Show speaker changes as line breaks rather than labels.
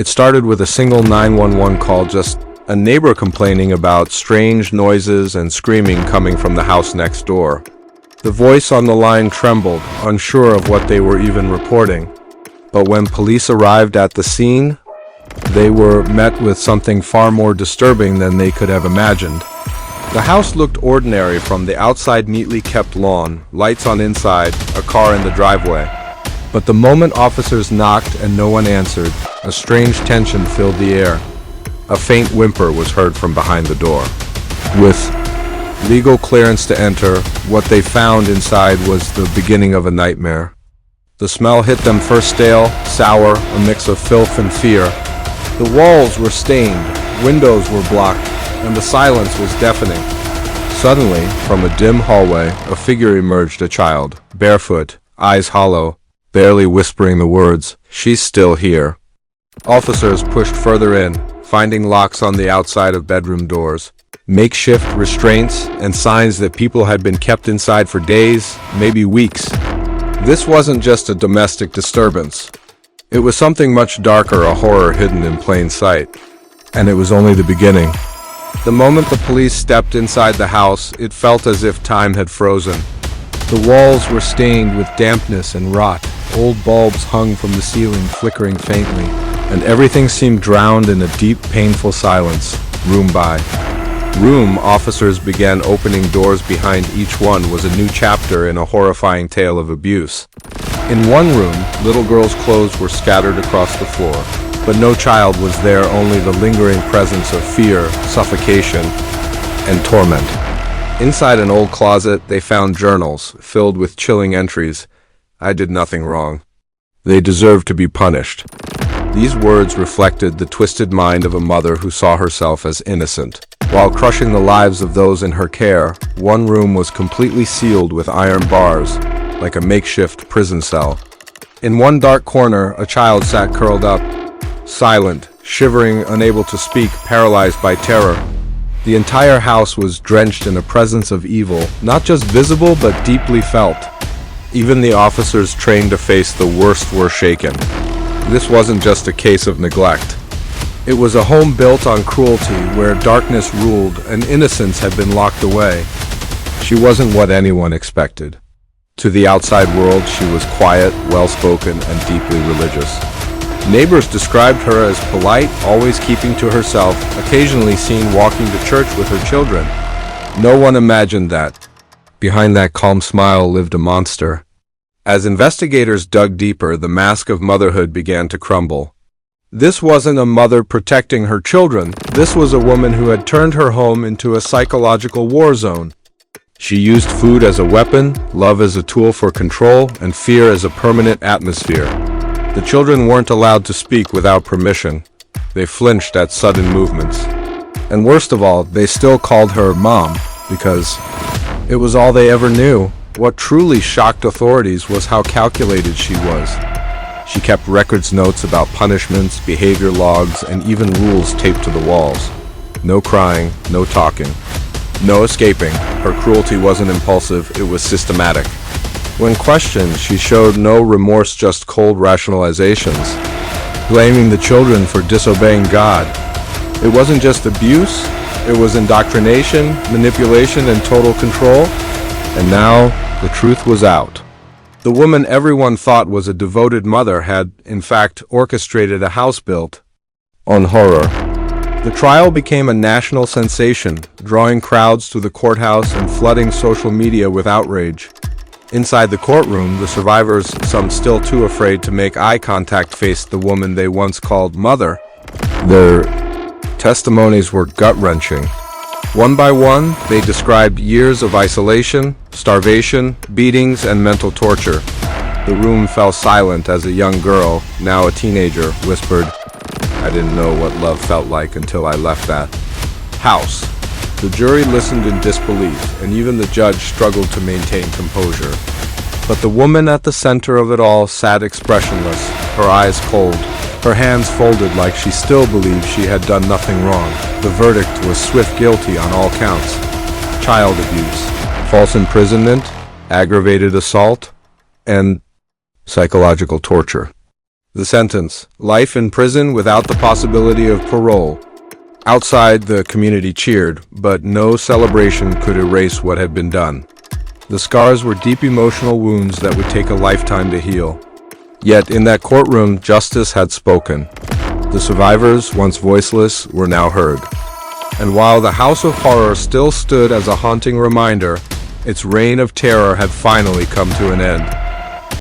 It started with a single 911 call, just a neighbor complaining about strange noises and screaming coming from the house next door. The voice on the line trembled, unsure of what they were even reporting. But when police arrived at the scene, they were met with something far more disturbing than they could have imagined. The house looked ordinary from the outside, neatly kept lawn, lights on inside, a car in the driveway. But the moment officers knocked and no one answered, a strange tension filled the air. A faint whimper was heard from behind the door. With legal clearance to enter, what they found inside was the beginning of a nightmare. The smell hit them first stale, sour, a mix of filth and fear. The walls were stained, windows were blocked, and the silence was deafening. Suddenly, from a dim hallway, a figure emerged, a child, barefoot, eyes hollow, barely whispering the words, "She's still here." Officers pushed further in, finding locks on the outside of bedroom doors, makeshift restraints, and signs that people had been kept inside for days, maybe weeks. This wasn't just a domestic disturbance. It was something much darker, a horror hidden in plain sight. And it was only the beginning. The moment the police stepped inside the house, it felt as if time had frozen. The walls were stained with dampness and rot. Old bulbs hung from the ceiling, flickering faintly, and everything seemed drowned in a deep, painful silence, room by room. Officers began opening doors. Behind each one was a new chapter in a horrifying tale of abuse. In one room, little girls' clothes were scattered across the floor, but no child was there, only the lingering presence of fear, suffocation, and torment. Inside an old closet, they found journals filled with chilling entries. "I did nothing wrong. They deserve to be punished." These words reflected the twisted mind of a mother who saw herself as innocent. While crushing the lives of those in her care, one room was completely sealed with iron bars, like a makeshift prison cell. In one dark corner, a child sat curled up, silent, shivering, unable to speak, paralyzed by terror. The entire house was drenched in a presence of evil, not just visible but deeply felt. Even the officers trained to face the worst were shaken. This wasn't just a case of neglect. It was a home built on cruelty, where darkness ruled and innocence had been locked away. She wasn't what anyone expected. To the outside world, she was quiet, well-spoken, and deeply religious. Neighbors described her as polite, always keeping to herself, occasionally seen walking to church with her children. No one imagined that behind that calm smile lived a monster. As investigators dug deeper, the mask of motherhood began to crumble. This wasn't a mother protecting her children. This was a woman who had turned her home into a psychological war zone. She used food as a weapon, love as a tool for control, and fear as a permanent atmosphere. The children weren't allowed to speak without permission. They flinched at sudden movements. And worst of all, they still called her Mom, because it was all they ever knew. What truly shocked authorities was how calculated she was. She kept records, notes about punishments, behavior logs, and even rules taped to the walls. No crying, no talking, no escaping. Her cruelty wasn't impulsive, it was systematic. When questioned, she showed no remorse, just cold rationalizations, blaming the children for disobeying God. It wasn't just abuse, it was indoctrination, manipulation, and total control. And now, the truth was out. The woman everyone thought was a devoted mother had, in fact, orchestrated a house built on horror. The trial became a national sensation, drawing crowds to the courthouse and flooding social media with outrage. Inside the courtroom, the survivors, some still too afraid to make eye contact, faced the woman they once called mother. Their testimonies were gut-wrenching. One by one, they described years of isolation, starvation, beatings, and mental torture. The room fell silent as a young girl, now a teenager, whispered, "I didn't know what love felt like until I left that house." The jury listened in disbelief, and even the judge struggled to maintain composure. But the woman at the center of it all sat expressionless, her eyes cold, her hands folded like she still believed she had done nothing wrong. The verdict was swift guilty on all counts: child abuse, false imprisonment, aggravated assault, and psychological torture. The sentence, life in prison without the possibility of parole. Outside, the community cheered, but no celebration could erase what had been done. The scars were deep emotional wounds that would take a lifetime to heal. Yet in that courtroom, justice had spoken. The survivors, once voiceless, were now heard. And while the House of Horror still stood as a haunting reminder, its reign of terror had finally come to an end.